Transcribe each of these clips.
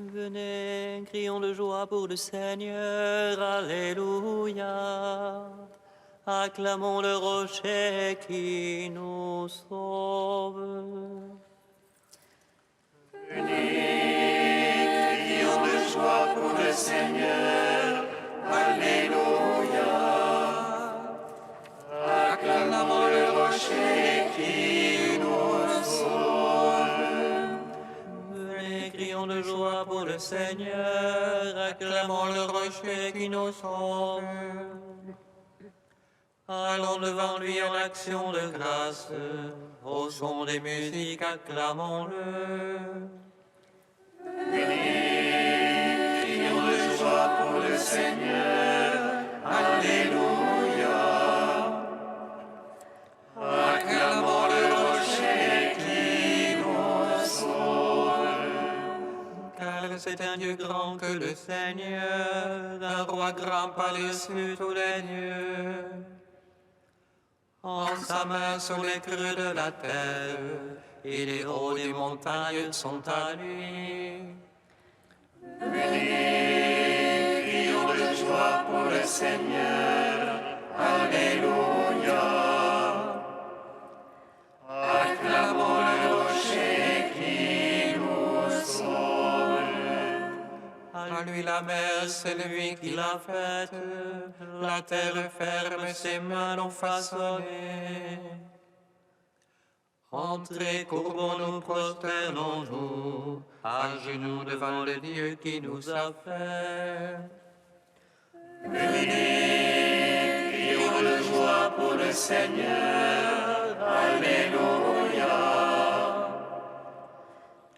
Venez, crions de joie pour le Seigneur, Alléluia. Acclamons le rocher qui nous sauve. Venez, crions de joie pour le Seigneur, Alléluia. Acclamons le rocher qui nous sauve. Venez, crions de joie pour le Seigneur, acclamons le rocher qui nous sauve. Allons devant lui en action de grâce, au son des musiques, acclamons-le. Venez, crions de joie pour le Seigneur, Alléluia. Acclamons le rocher qui nous sauve. Car c'est un Dieu grand que le Seigneur, un roi grand par-dessus tous les dieux. En sa main sont les creux de la terre, et les hauts des montagnes sont à lui. Venez, crions de joie pour le Seigneur, Alléluia. Acclamons le rocher qui nous sauve. À lui la mer, c'est lui qui l'a faite, la terre ferme, ses mains l'ont façonnée. Entrez, courbons-nous, prosternons-nous, à genoux devant le Dieu qui nous a fait. Venez, crions de joie pour le Seigneur, Alléluia.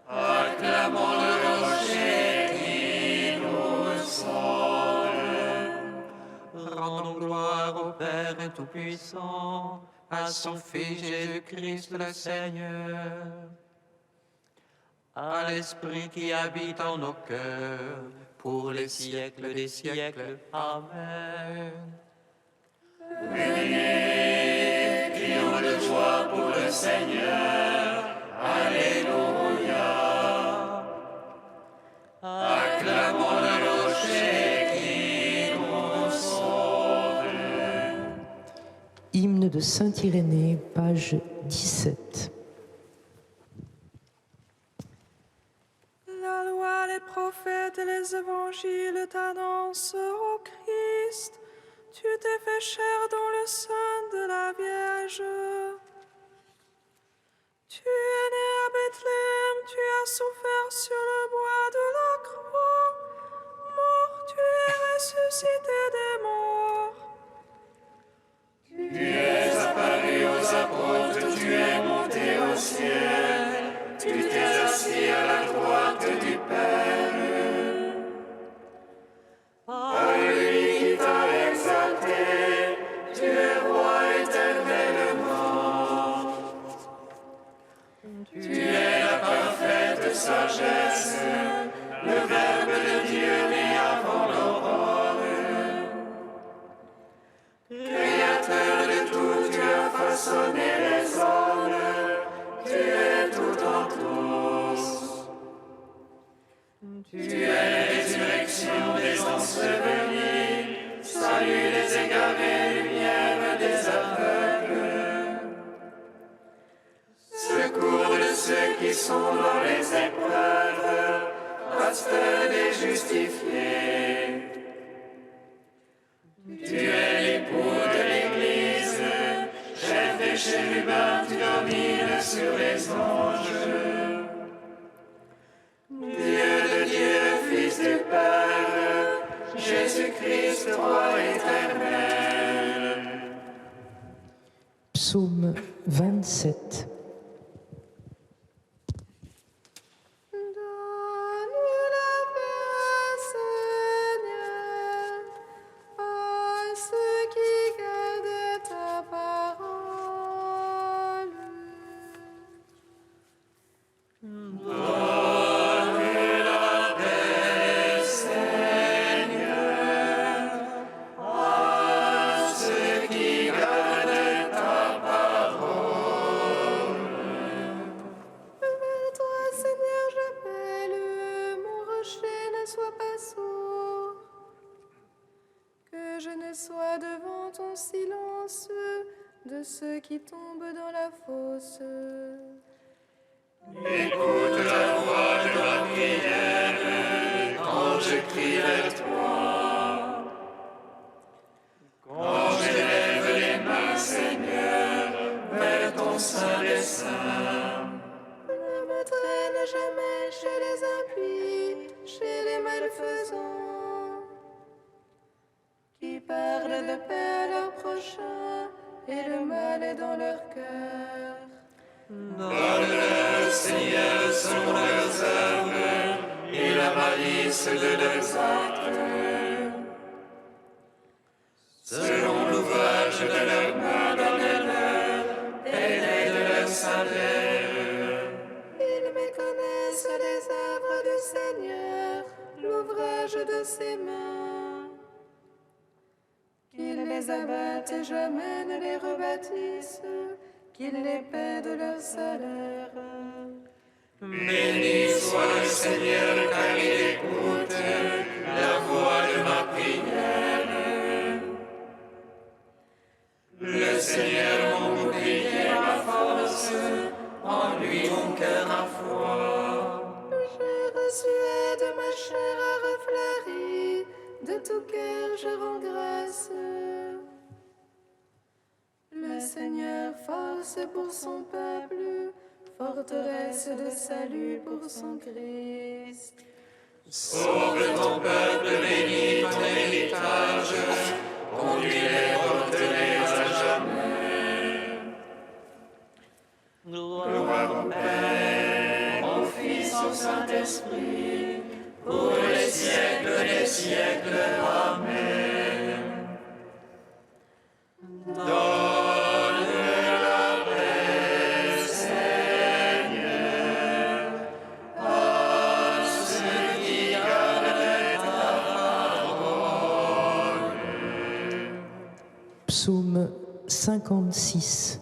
Acclamons le rocher qui nous sauve. Rendons gloire au Père Tout-Puissant, à son Fils Jésus-Christ le Seigneur, à l'Esprit qui habite en nos cœurs, pour les siècles des siècles. Amen. Venez, crions de joie pour le Seigneur, Alléluia. Acclamons le rocher qui nous sauve. Hymne de Saint Irénée, page 17. La loi, les prophètes et les évangiles t'annoncent, ô Christ. Tu t'es fait chair dans le sein de la Vierge. Tu es né à Bethléem, tu as souffert sur le bois de la croix. Mort, tu es ressuscité des morts. Tu es apparu aux apôtres, tu es monté au ciel, tu t'es assis à la droite du Père. Par lui qui t'a exalté, tu es roi éternellement. Tu es la parfaite sagesse, le Verbe de Dieu né avant l'aurore. Créateur de tout, tu as façonné les hommes, tu es tout en tous. Tu es résurrection des ensevelis, salut des égarés, lumière des aveugles. Secours de ceux qui sont dans les épreuves, pasteur des justifiés. Tu es l'époux de l'Église, chef des chérubins, tu domines sur les anges. Dieu de Dieu, Fils du Père, Jésus-Christ, roi éternel. Psaume 27. Donne-nous la paix, Seigneur, à ceux qui gardent ta parole. Ceux qui gardent ta parole. ton silence de ceux qui tombent dans la fosse. Écoute la voix de ma prière quand je crie vers toi. Quand j'élève les mains, Seigneur, vers ton saint dessein. Ne me traîne jamais chez les impies, chez les malfaisants, qui parlent de paix à leur prochain et le mal est dans leur cœur. Donne-leur, Seigneur, selon leurs œuvres et la malice de leurs actes. Selon l'ouvrage de leurs mains, donne-leur et l'aide de leur salaire. Ils méconnaissent les œuvres du Seigneur, l'ouvrage de ses mains. Qu'il les abatte et jamais ne les rebâtisse, qu'il les paie de leur salaire. Béni soit le Seigneur, car il écoute la voix de ma prière. Le Seigneur, mon bouclier, ma force, en lui mon cœur a foi. J'ai reçu de ma chair a refleuri, de tout cœur je rends grâce. Le Seigneur, force pour son peuple, forteresse de salut pour son Christ. Sauve ton peuple, bénis ton héritage, conduis-les, porte-les à jamais. Gloire au Père, au Fils, au Saint-Esprit, pour les siècles des siècles. Amen. Donne la paix, Seigneur, à ceux qui gardent ta parole. Psaume 56.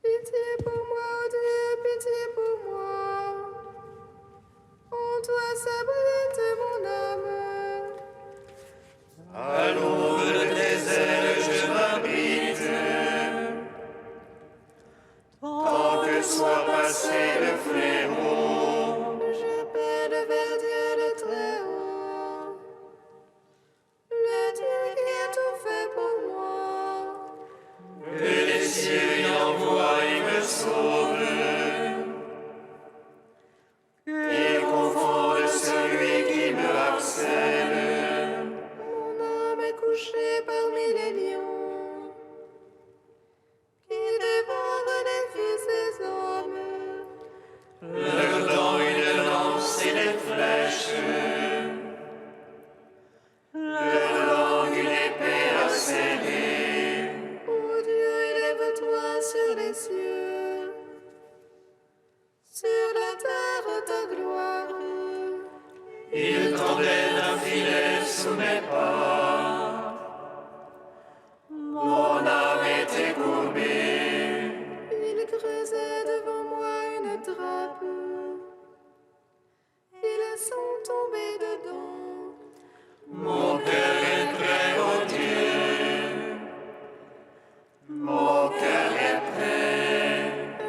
Pitié pour moi, ô Dieu, pitié pour moi. En toi s'abrite mon âme. À l'ombre de tes ailes, je m'abrite. Tant que soit passé le fléau, J'appelle vers Dieu le Très-Haut, le Dieu qui a tout fait pour moi. que les cieux y envoient et me sauvent. Qu'il confonde celui qui me harcèle. Mon âme est couchée parmi les lions, qui dévorent les fils des hommes. Leur dent une lance et des flèches. Leur langue une épée acérée. Ô Dieu, élève-toi sur les cieux, sur la terre ta gloire. Il tendait un filet sous mes pas. Mon âme était courbée. Il creusait devant moi une trappe. Ils sont tombés dedans. Mon cœur est prêt, ô Dieu. Mon cœur est prêt.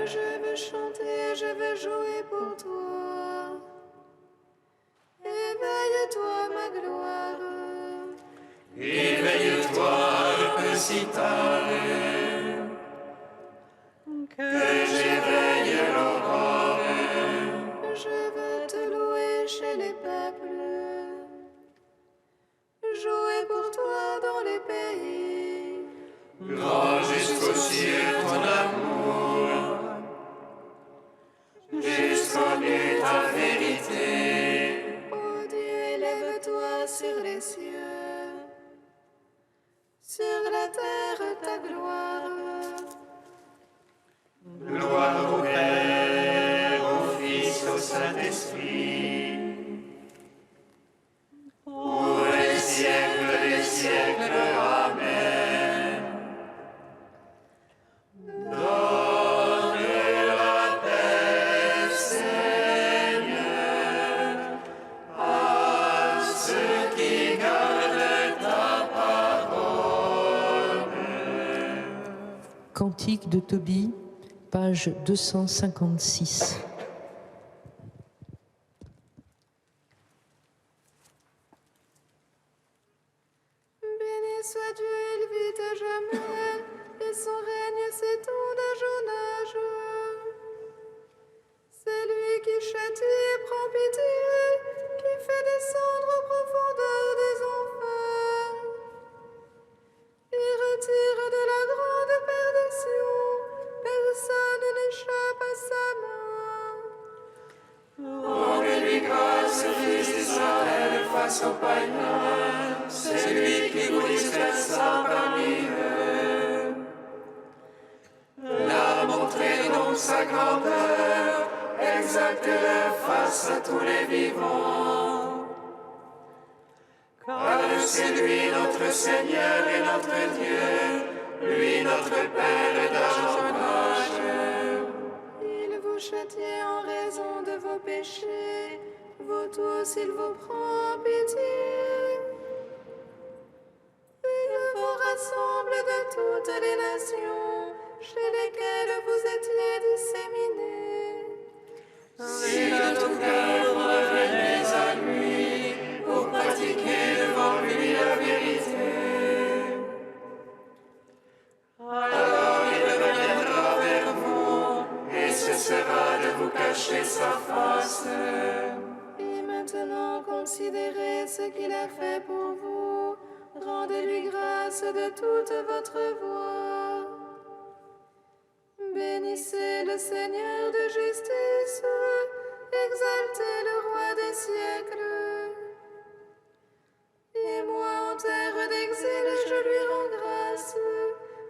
Je veux chanter, je veux jouer pour toi. Éveille-toi, ma gloire. Éveille-toi un peu si tard. Que j'éveille l'aurore. Je veux te louer chez les peuples. Jouer pour toi dans les pays. Grand jusqu'aux cieux ton amour. Jusqu'au but ta vérité. Ô Dieu, élève-toi sur les cieux. Sur la terre ta gloire. Gloire au Père, au Fils, au Saint-Esprit. Pour les siècles des siècles. Amen. Donne la paix, Seigneur, à ceux qui gardent ta parole. Cantique de Tobie, page 256. Béni soit Dieu, il vit à jamais, et son règne s'étend d'âge en âge. C'est lui qui châtie et prend pitié, qui fait descendre aux profondeurs des enfers. Il retire de la grande perdition, personne n'échappe à sa main. Rendez-lui grâce, fils d'Israël, face aux païens, c'est lui qui vous dispersa parmi eux. L'a montré donc sa grandeur, exalte-le face à tous les vivants. Car c'est lui notre Seigneur et notre Dieu, lui notre Père et d'âge en âge. Il vous châtie en raison de vos péchés, vous tous il vous prend pitié. Il vous rassemble de toutes les nations, chez lesquelles vous étiez disséminés. Si de tout cœur vous revenez à lui, pour pratiquer devant lui la vérité, alors il reviendra vers vous et cessera de vous cacher sa face. Et maintenant considérez ce qu'il a fait pour vous, rendez-lui grâce de toute votre voix. Bénissez le Seigneur de justice, exaltez le roi des siècles. Et moi en terre d'exil je lui rends grâce,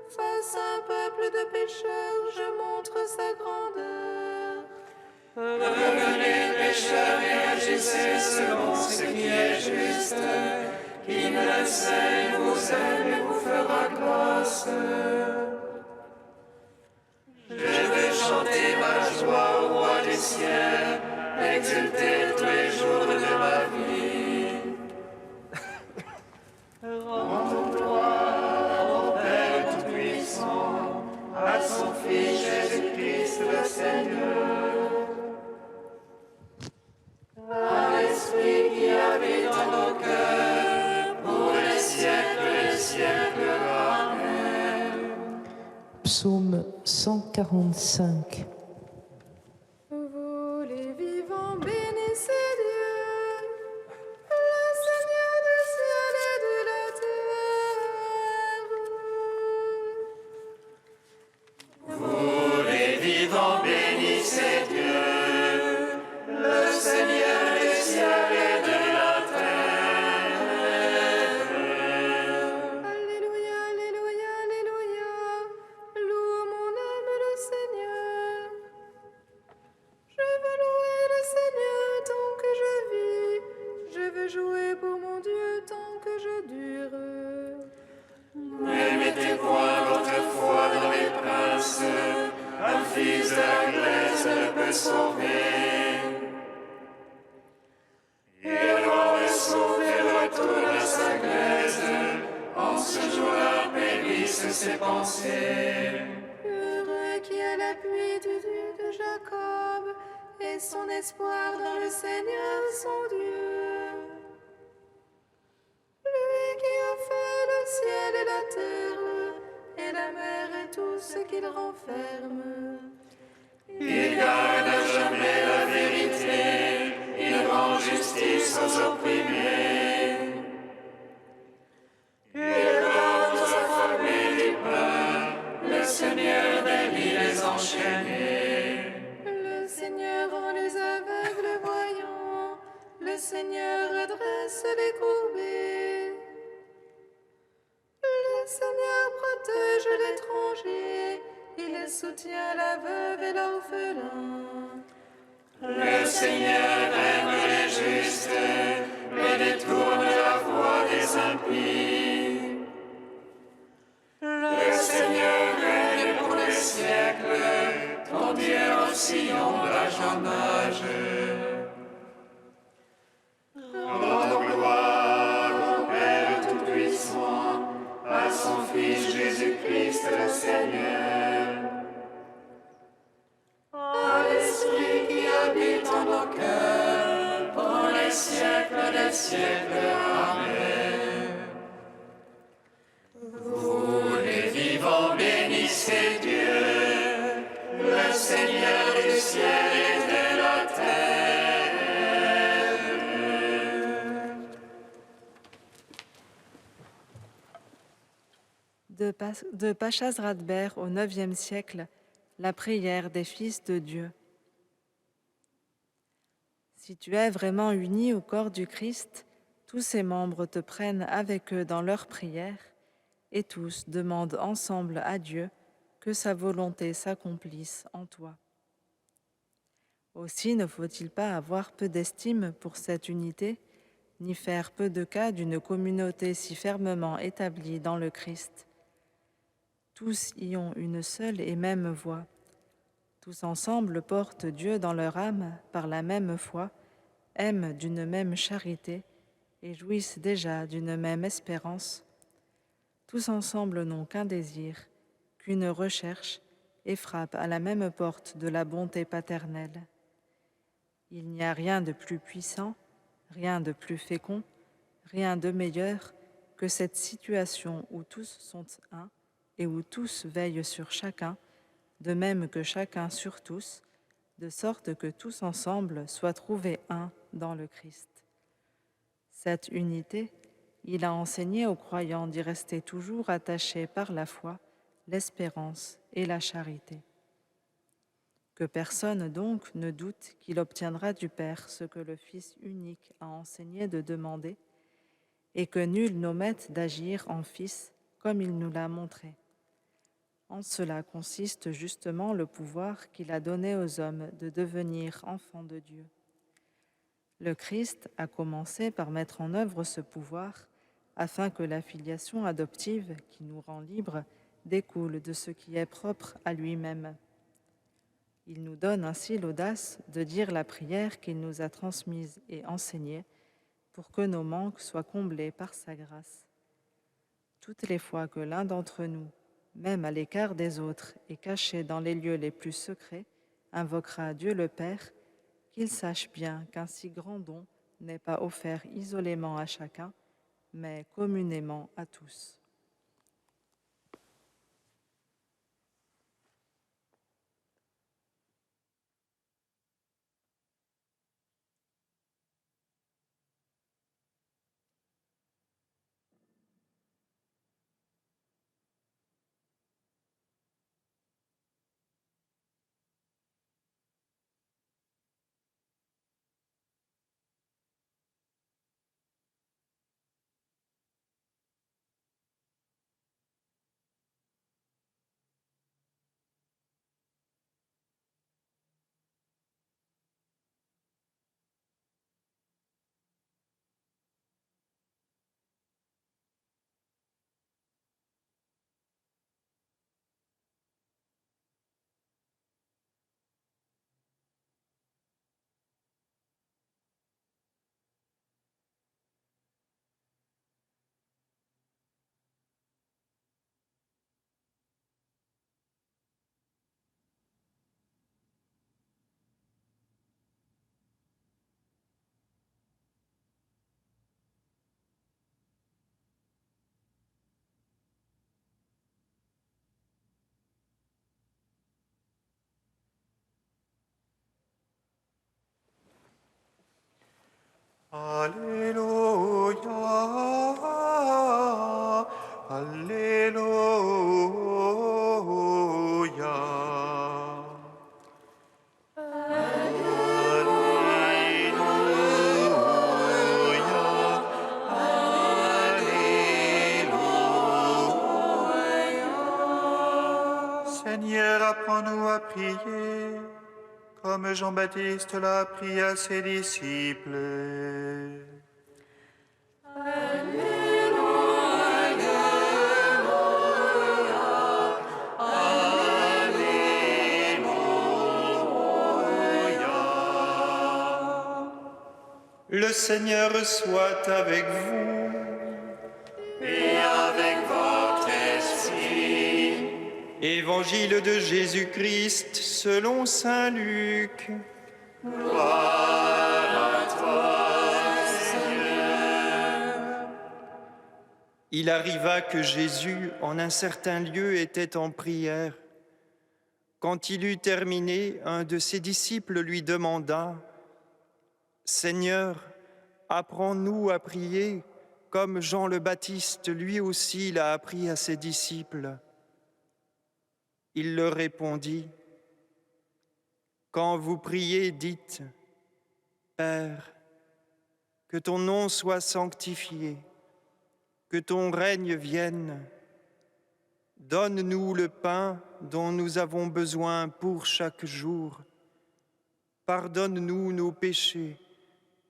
face à un peuple de pécheurs je montre sa grandeur. Revenez pécheurs et agissez selon ce qui est juste, qui me le sait, vous aime et vous fera grâce. Je vais chanter ma joie au roi des cieux, exulter tous les jours de ma vie. Rendons gloire au Père Tout-Puissant, à son Fils Jésus-Christ le Seigneur, à l'Esprit qui habite en nos cœurs, pour les siècles et les siècles. Amen. Psaume 145. Vous les vivants, bénissez Dieu, le Seigneur du ciel et de la terre. Vous les vivants, bénissez Dieu, le Seigneur du ciel et de la terre. Alléluia, alléluia, alléluia, loue mon âme le Seigneur. Je veux louer le Seigneur tant que je vis, je veux jouer pour mon Dieu tant que je dure. Ne mettez point votre foi dans les princes, un fils de la glaise ne peut sauver. Il rend le souffle et retourne à sa glaise, en ce jour-là périssent ses pensées. Heureux qui a l'appui du Dieu de Jacob et son espoir dans le Seigneur son Dieu. Lui qui a fait le ciel et la terre et la mer et tout ce qu'il renferme. Il garde à jamais la vérité, il rend justice aux opprimés. Il donne aux affamés du pain, le Seigneur délie les enchaînés. Le Seigneur rend les aveugles voyants, le Seigneur redresse les courbés. Le Seigneur protège l'étranger, il soutient la veuve et l'orphelin. Le Seigneur aime les justes, mais détourne la voie des impies. Le Seigneur règne pour les siècles, ton Dieu au Sion d'âge en âge. Rendons gloire au Père Tout-Puissant, à son Fils Jésus-Christ le Seigneur. siècles. Amen. Vous les vivants, bénissez Dieu, le Seigneur du ciel et de la terre. De Pachas Radbert au IXe siècle, la prière des fils de Dieu. Si tu es vraiment uni au corps du Christ, tous ses membres te prennent avec eux dans leur prière et tous demandent ensemble à Dieu que sa volonté s'accomplisse en toi. Aussi ne faut-il pas avoir peu d'estime pour cette unité, ni faire peu de cas d'une communauté si fermement établie dans le Christ. Tous y ont une seule et même voix. Tous ensemble portent Dieu dans leur âme par la même foi, aiment d'une même charité et jouissent déjà d'une même espérance. Tous ensemble n'ont qu'un désir, qu'une recherche, et frappent à la même porte de la bonté paternelle. Il n'y a rien de plus puissant, rien de plus fécond, rien de meilleur que cette situation où tous sont un et où tous veillent sur chacun, de même que chacun sur tous, de sorte que tous ensemble soient trouvés un dans le Christ. Cette unité, il a enseigné aux croyants d'y rester toujours attachés par la foi, l'espérance et la charité. Que personne donc ne doute qu'il obtiendra du Père ce que le Fils unique a enseigné de demander, et que nul n'omette d'agir en Fils comme il nous l'a montré. En cela consiste justement le pouvoir qu'il a donné aux hommes de devenir enfants de Dieu. Le Christ a commencé par mettre en œuvre ce pouvoir afin que la filiation adoptive qui nous rend libres découle de ce qui est propre à lui-même. Il nous donne ainsi l'audace de dire la prière qu'il nous a transmise et enseignée pour que nos manques soient comblés par sa grâce. Toutes les fois que l'un d'entre nous, même à l'écart des autres et caché dans les lieux les plus secrets, invoquera Dieu le Père, qu'il sache bien qu'un si grand don n'est pas offert isolément à chacun, mais communément à tous. Alléluia, Alléluia. Seigneur, apprends-nous à prier, comme Jean-Baptiste l'a appris à ses disciples. Le Seigneur soit avec vous. Et avec votre esprit. Évangile de Jésus-Christ selon saint Luc. Gloire à toi, Seigneur. Il arriva que Jésus, en un certain lieu, était en prière. Quand il eut terminé, un de ses disciples lui demanda « Seigneur, apprends-nous à prier, comme Jean le Baptiste, lui aussi, l'a appris à ses disciples. » Il leur répondit « Quand vous priez, dites « Père, que ton nom soit sanctifié, que ton règne vienne. Donne-nous le pain dont nous avons besoin pour chaque jour. Pardonne-nous nos péchés,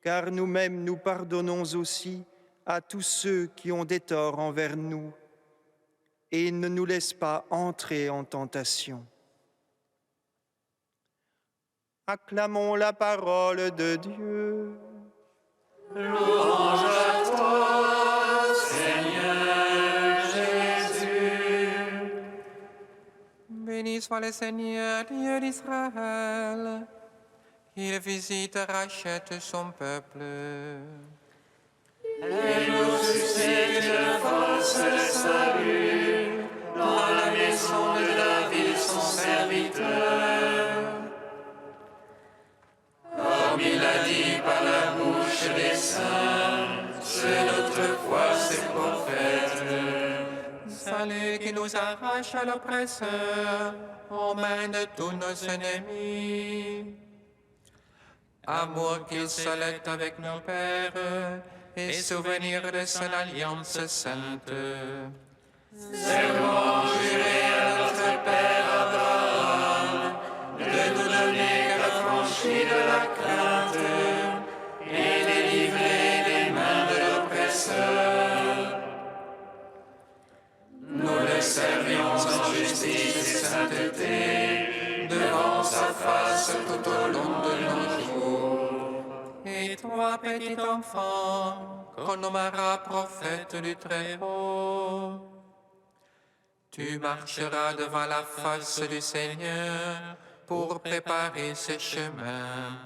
car nous-mêmes nous pardonnons aussi à tous ceux qui ont des torts envers nous. Et ne nous laisse pas entrer en tentation. » Acclamons la parole de Dieu. Louange à toi, Seigneur Jésus. Béni soit le Seigneur, Dieu d'Israël. Il visite et rachète son peuple. Et nous suscite de force le salut dans la maison de David, son serviteur. Comme il a dit par la bouche des saints, c'est notre foi, ses prophètes. Salut qui nous arrache à l'oppresseur, aux mains de tous nos ennemis. Amour qu'il s'élève avec nos pères, et souvenir de son alliance sainte. Serment juré à notre Père Abraham, de nous donner l'affranchi de la crainte et délivrer des mains de l'oppresseur. Nous le servions en justice et sainteté, devant sa face tout au long de nos jours. Et toi, petit enfant, qu'on nommera prophète du Très-Haut, tu marcheras devant la face du Seigneur pour préparer ses chemins.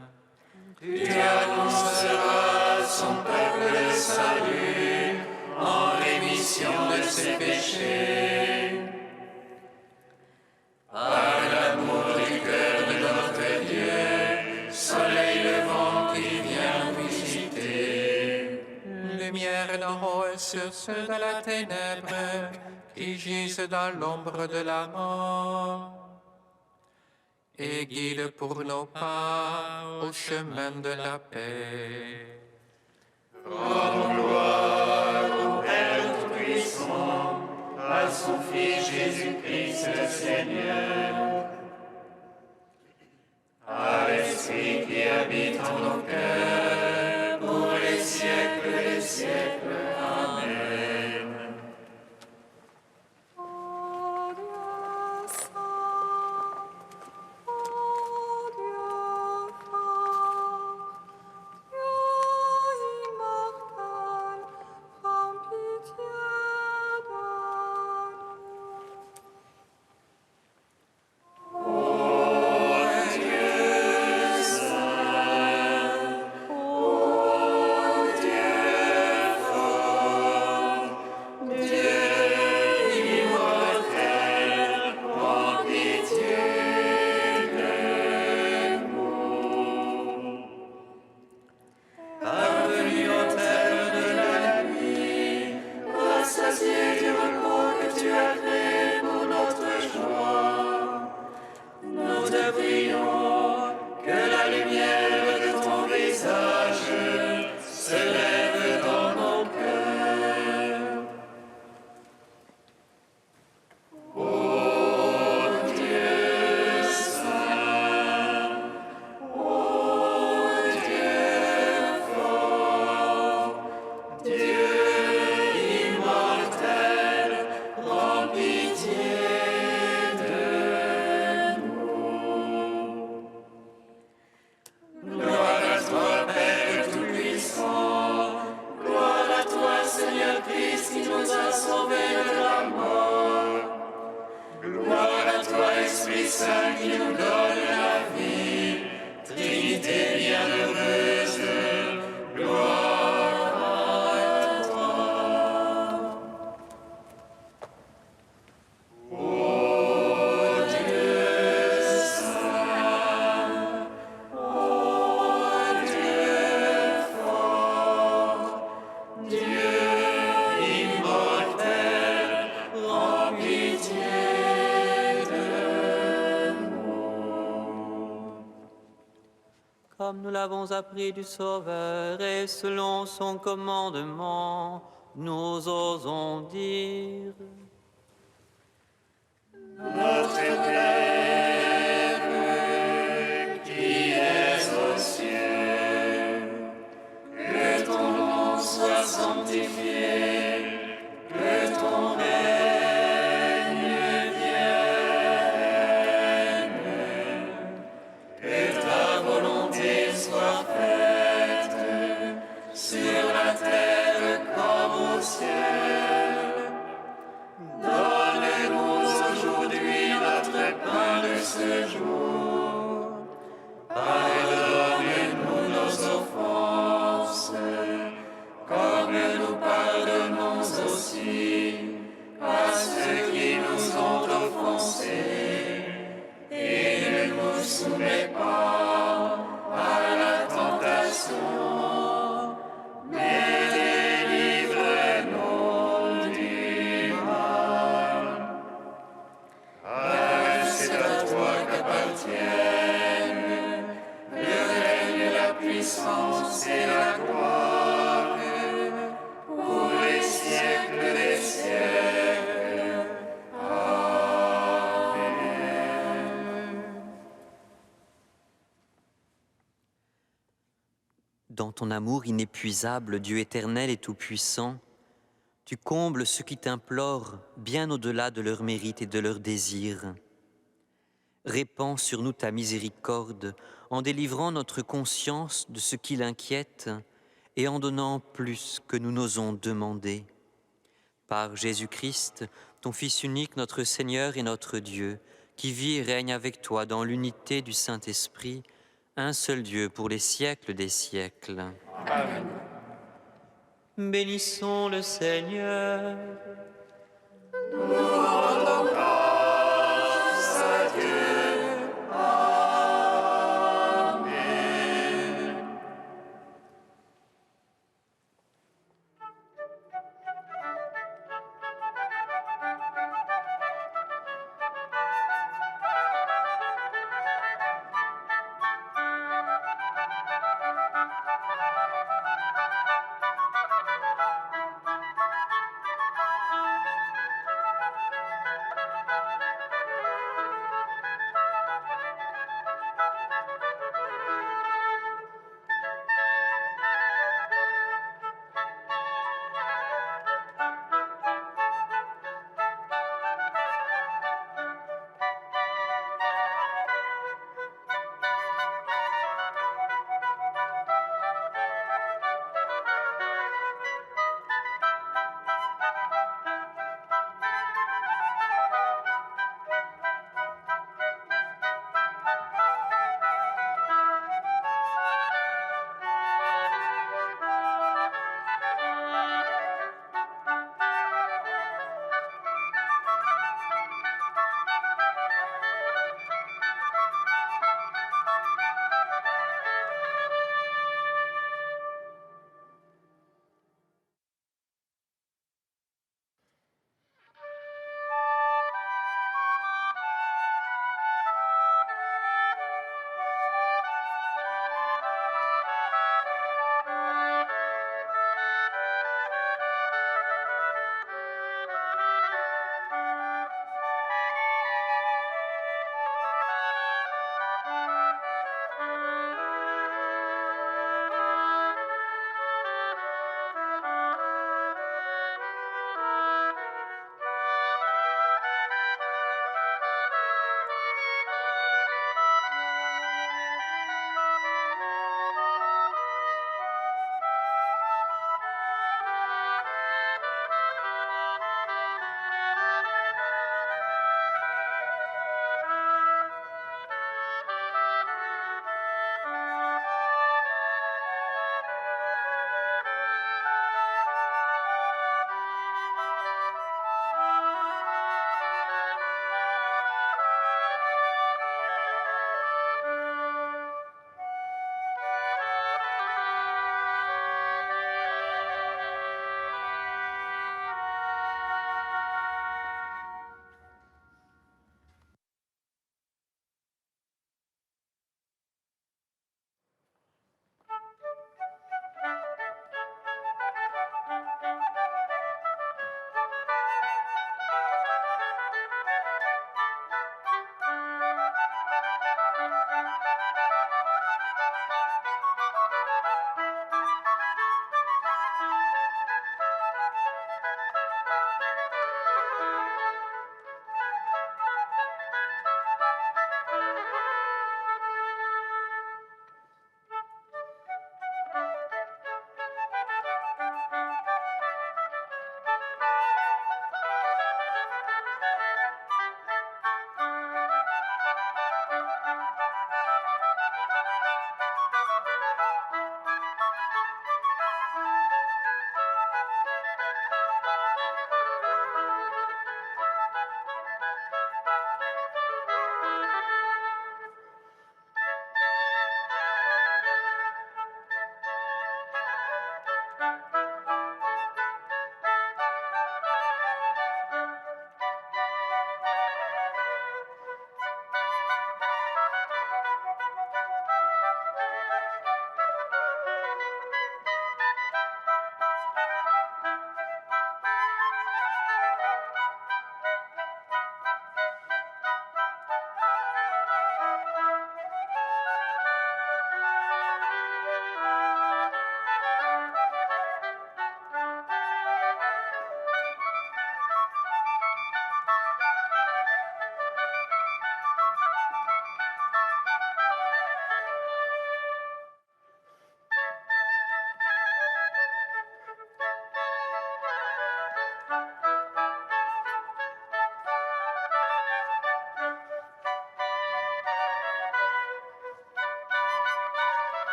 Tu annonceras à son peuple le salut en rémission de ses péchés. Par l'amour du cœur de notre Dieu, soleil levant qui vient nous visiter. Lumière d'en haut sur ceux de la ténèbre qui gisent dans l'ombre de la mort. Et guide pour nos pas au chemin de la paix. Rendons gloire au Père Tout-Puissant, à son Fils Jésus-Christ le Seigneur, à l'Esprit qui habite en nos cœurs, pour les siècles des siècles. Amen. Comme nous l'avons appris du Sauveur et selon son commandement, nous osons dire: Notre Père, qui es aux cieux, que ton nom soit sanctifié, que ton règne vienne, que ta volonté soit faite sur la terre comme au ciel. Donne-nous aujourd'hui notre pain de ce jour. Pardonne-nous nos offenses, comme nous pardonnons aussi à ceux qui nous ont offensés. Et ne nous soumets pas à la tentation, mais délivre-nous du mal. Car c'est à toi qu'appartiennent le règne, la puissance et la gloire pour les siècles des siècles. Amen. Dans ton amour inépuisable, Dieu éternel et tout-puissant, tu combles ceux qui t'implorent bien au-delà de leurs mérites et de leurs désirs. Répands sur nous ta miséricorde en délivrant notre conscience de ce qui l'inquiète et en donnant plus que nous n'osons demander. Par Jésus-Christ, ton Fils unique, notre Seigneur et notre Dieu, qui vit et règne avec toi dans l'unité du Saint-Esprit, un seul Dieu pour les siècles des siècles. Amen. Bénissons le Seigneur. Nous